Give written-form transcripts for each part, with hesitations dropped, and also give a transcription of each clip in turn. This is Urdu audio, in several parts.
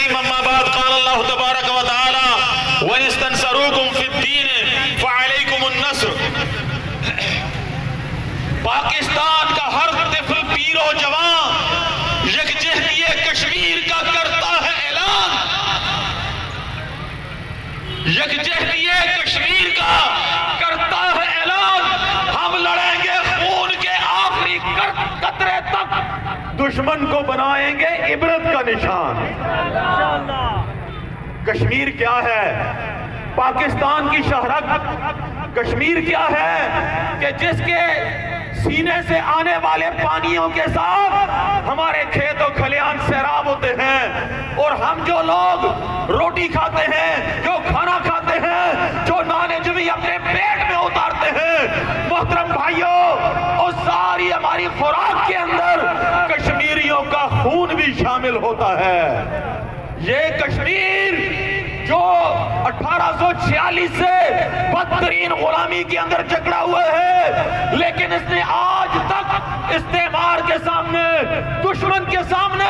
الكريم أما بعد قال الله تبارك وتعالى وإن استنصروكم في الدين فعليكم النصر. پاکستان کا ہر طفل پیر و جوان یکجہتی کشمیر کا کرتا ہے اعلان، یکجہتی کشمیر کا کرتا ہے اعلان. ہم لڑیں گے خون کے آخری قطرے تک، دشمن کو بنائیں گے عبرت کا نشان. کشمیر کیا ہے؟ پاکستان کی شہرت کشمیر کیا ہے کہ جس کے سینے سے آنے والے پانیوں کے ساتھ ہمارے کھیت و کھلیان سیراب ہوتے ہیں، اور ہم جو لوگ روٹی کھاتے ہیں، جو کھانا کھاتے ہیں، جو نان جوی اپنے پیٹ میں اتارتے ہیں، محترم بھائیوں، اس ساری ہماری خوراک کے اندر کشمیریوں کا خون بھی شامل ہوتا ہے. یہ کشمیر جو 1846 سے بدترین غلامی کے اندر جکڑا ہوا ہے، لیکن اس نے آج تک استعمار کے سامنے، دشمن کے سامنے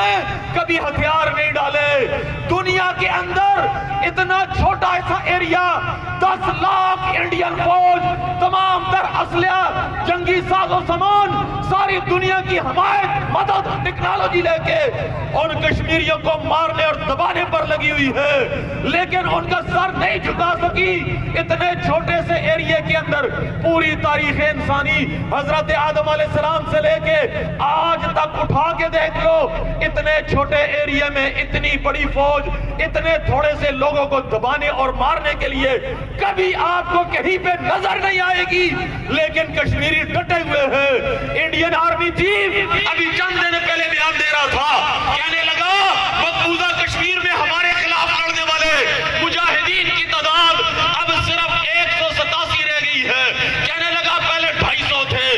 کبھی ہتھیار نہیں ڈالے. دنیا کے اندر اتنا چھوٹا ایسا ایریا، 10 لاکھ انڈین فوج، تمام تر اسلحہ، جنگی ساز و سامان، ساری دنیا کی حمایت، مدد، ٹیکنالوجی لے کے ان کشمیریوں کو مارنے اور دبانے پر لگی ہوئی ہے، لیکن ان کا سر نہیں جھکا سکی. اتنے چھوٹے سے ایریے کے اندر پوری تاریخ انسانی حضرت آدم علیہ السلام سے لے کے آج تک اٹھا کے دیکھ لو، اتنے چھوٹے ایریے میں اتنی بڑی فوج اتنے تھوڑے سے لوگوں کو دبانے اور مارنے کے لیے کبھی آپ کو کہیں پہ نظر نہیں آئے گی. لیکن کشمیری ڈٹے ہوئے ہیں. انڈین آرمی چیف ابھی چند دن پہلے بیان دے رہا تھا، کہنے لگا مقبوضہ کشمیر میں ہمارے خلاف لڑنے والے مجاہدین کی تعداد اب صرف 187 رہ گئی ہے. کہنے لگا پہلے 250 تھے،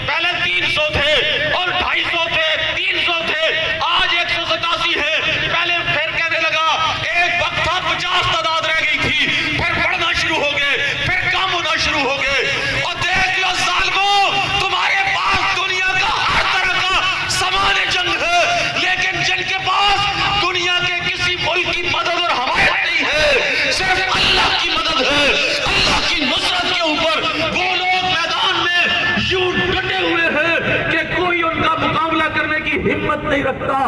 پہلے 300 تھے اور 250 تھے، 300 تھے، آج 187 ہے. پہلے پھر کہنے لگا ایک وقت تھا 50 تعداد رہ گئی تھی، پھر بڑھنا شروع ہو گئے، پھر کم ہونا شروع ہو گئے. اور دیکھ لو ظالموں، تمہارے پاس دنیا کا ہر طرح کا سامان جنگ ہے، لیکن جن کے پاس دنیا کے کسی ملک کی مدد اور حمایت نہیں ہے، صرف اللہ کی مدد ہے، اللہ کی نصرت کے اوپر وہ لوگ میدان میں یوں ڈٹے ہوئے ہیں کہ کوئی ان کا مقابلہ کرنے کی ہمت نہیں رکھتا.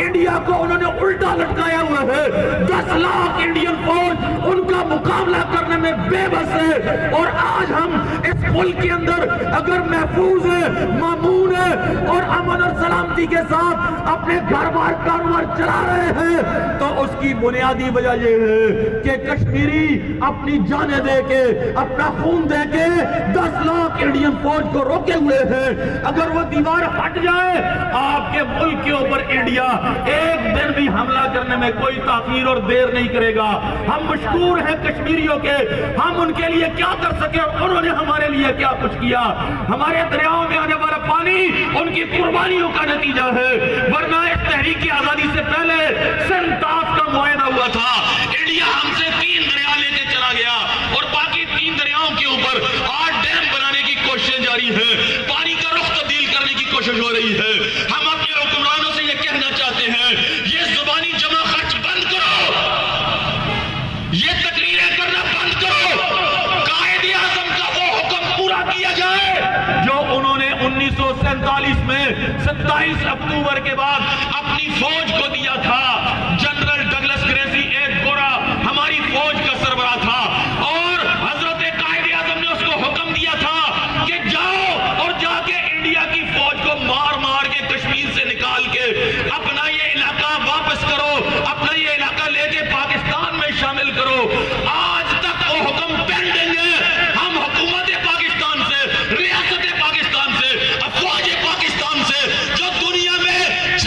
انڈیا کو انہوں نے الٹا لٹکایا ہوا ہے. 10 لاکھ انڈین فوج ان کا مقابلہ کرنے میں بے بس ہے. اور آج ہم اس ملک کے اندر اگر محفوظ ہے، مامون ہے اور امن اور سلامتی کے ساتھ اپنے گھر بار کاروبار چلا رہے ہیں، تو اس کی بنیادی وجہ یہ ہے کہ کشمیری اپنی جانیں دے کے، اپنا خون دے کے 10 لاکھ انڈین فوج کو روکے ہوئے ہیں. اگر وہ دیوار ہٹ جائے آپ کے ملک کے اوپر، انڈیا ایک دن بھی حملہ کرنے میں کوئی تاخیر اور دیر نہیں کرے گا. ہم مشکور ہیں کشمیریوں کے، ہم ان کے لیے کیا کر سکے اور انہوں نے ہمارے لیے کیا کچھ کیا. ہمارے دریاؤں میں آنے والا پانی ان کی قربانیوں کا نتیجہ ہے. ورنہ اس تحریک آزادی سے پہلے سنتاف کا معاہدہ ہوا تھا، انڈیا ہم سے 3 دریا لے کے چلا گیا اور باقی 3 دریاؤں کے اوپر 8 ڈیم بنانے کی کوششیں جاری ہیں. پانی کا رخ تبدیل کرنے کی کوشش ہو رہی ہے. ہم اپنے حکمرانوں سے یہ کہنا چاہتے ہیں، یہ زبانی جمع خرچ بند کرو، یہ تقریریں کرنا بند کرو. قائد اعظم کا وہ حکم پورا کیا جائے جو انہوں نے 1947 میں 27 اکتوبر کے بعد اپنی فوج کو دیا تھا. جنرل ڈگلس گریسی ایک گورا ہماری فوج کا سربراہ تھا، اور حضرت قائد اعظم نے اس کو حکم دیا تھا کہ جاؤ اور جا کے انڈیا کی فوج کو مار مار کے کشمیر سے نکال کے اپنا یہ علاقہ واپس کرو، اپنا یہ علاقہ لے کے پاکستان میں شامل کرو. آج تک وہ حکم پینڈنگ ہے. ہم حکومت پاکستان سے، ریاست پاکستان سے، افواج پاکستان سے جو دنیا میں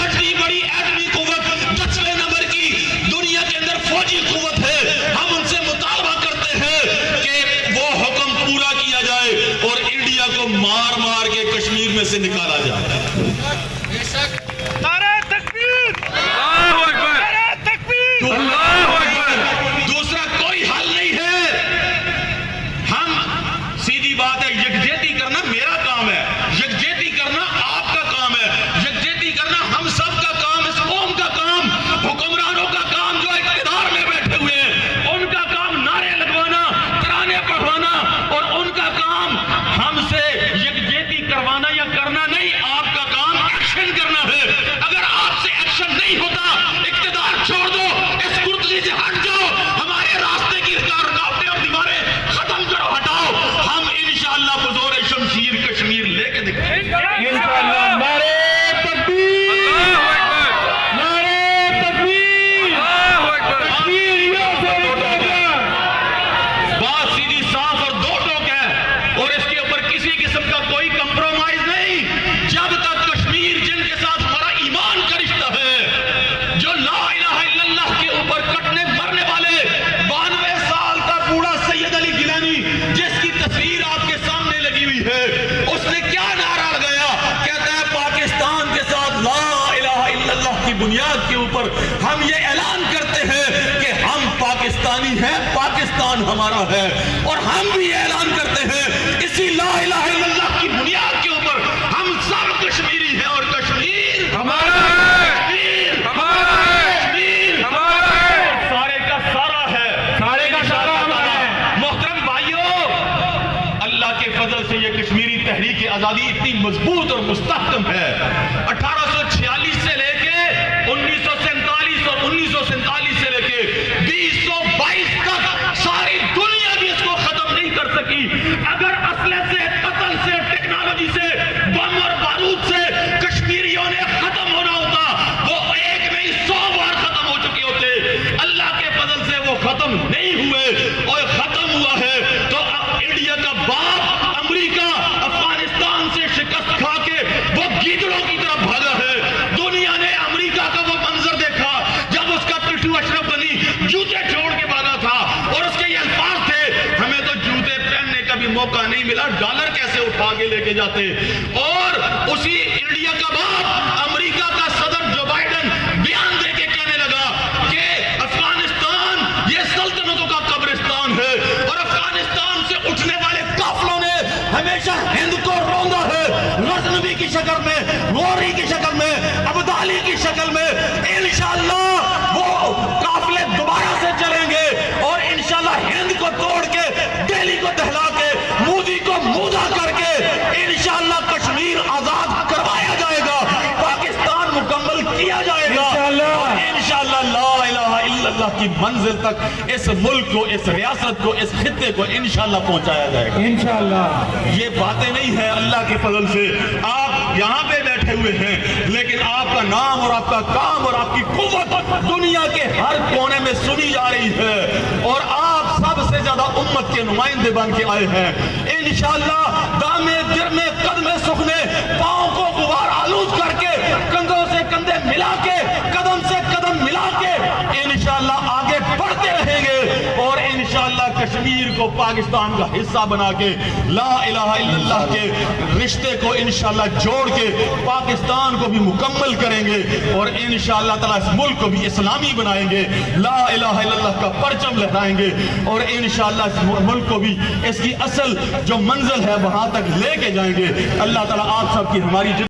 ہمارا ہے، اور ہم بھی اعلان کرتے ہیں اسی لا الہ الا اللہ کی بنیاد کے اوپر ہم سب کشمیری ہیں، اور کشمیر ہمارا ہے، ہمارا ہے، کشمیر ہمارا ہے، سارے کا سارا ہے، سارے کا سارا ہمارا ہے۔ محترم بھائیوں، اللہ کے فضل سے یہ کشمیری تحریک آزادی اتنی مضبوط اور مستحکم ہے، 1846 سے لے کے 1947 اور 1947 سے لے کے 2022 تک ساری دنیا بھی اس کو ختم نہیں کر سکی۔ اگر اسلحے سے، قتل سے، ٹیکنالوجی سے، بم اور بارود سے کشمیریوں نے ختم ہونا ہوتا، وہ ایک نہیں 100 بار ختم ہو چکے ہوتے۔ اللہ کے فضل سے وہ ختم نہیں ہوئے، اور ختم ہوا ہے تو انڈیا کا باپ امریکہ افغانستان سے شکست کھا کے وہ گیدڑوں کی طرف بھاگا ہے۔ دنیا نے امریکہ کا وہ منظر دیکھا جب اس کا ٹٹو اشرف غنی جوتے چھوڑ کے بھاگا تھا، اور اس کے یہ الفاظ تھے، ہمیں تو جوتے پہننے کا بھی موقع نہیں ملا، ڈالر کیسے اٹھا کے لے کے جاتے۔ اور اسی انڈیا کا باپ امریکہ کا صدر جو بائیڈن بیان دے کے کہنے لگا کہ افغانستان یہ سلطنتوں کا قبرستان ہے، اور افغانستان سے اٹھنے والے قافلوں نے ہمیشہ ہند کو روندا ہے، غزنوی کی شکل میں، غوری کی شکل میں، ابدالی کی شکل میں۔ انشاءاللہ وہ قافلے دوبارہ سے چلیں گے، اور انشاءاللہ ہند کو توڑ کے، دہلی کو دہلا کے، مودی کو مودا کر کے انشاءاللہ کشمیر آزاد کروایا جائے گا، پاکستان مکمل کیا جائے گا، اور انشاءاللہ لا الہ الا اللہ کی منزل تک اس ملک کو، اس ریاست کو، اس خطے کو انشاءاللہ پہنچایا جائے گا انشاءاللہ۔ یہ باتیں نہیں ہیں اللہ کے فضل سے، آپ یہاں پہ بیٹھے ہوئے ہیں، لیکن آپ کا نام اور آپ کا کام اور آپ کی قوت دنیا کے ہر کونے میں سنی جا رہی ہے، اور آپ سب سے زیادہ امت کے نمائندے بن کے آئے ہیں۔ انشاءاللہ دامے درمے قدمے سخنے، پاؤں کو غبار آلود کر کے، کندھوں سے کندھے ملا کے، قدم سے قدم ملا کے انشاءاللہ آگے بڑھتے رہیں گے، اور انشاءاللہ کشمیر کو پاکستان کا حصہ بنا کے لا الہ الا اللہ کے رشتے کو انشاءاللہ جوڑ کے پاکستان کو بھی مکمل کریں گے، اور انشاءاللہ تعالیٰ اس ملک کو بھی اسلامی بنائیں گے، لا الہ الا اللہ کا پرچم لہرائیں گے، اور انشاءاللہ اس ملک کو بھی اس کی اصل جو منزل ہے وہاں تک لے کے جائیں گے۔ اللہ تعالیٰ آپ سب کی ہماری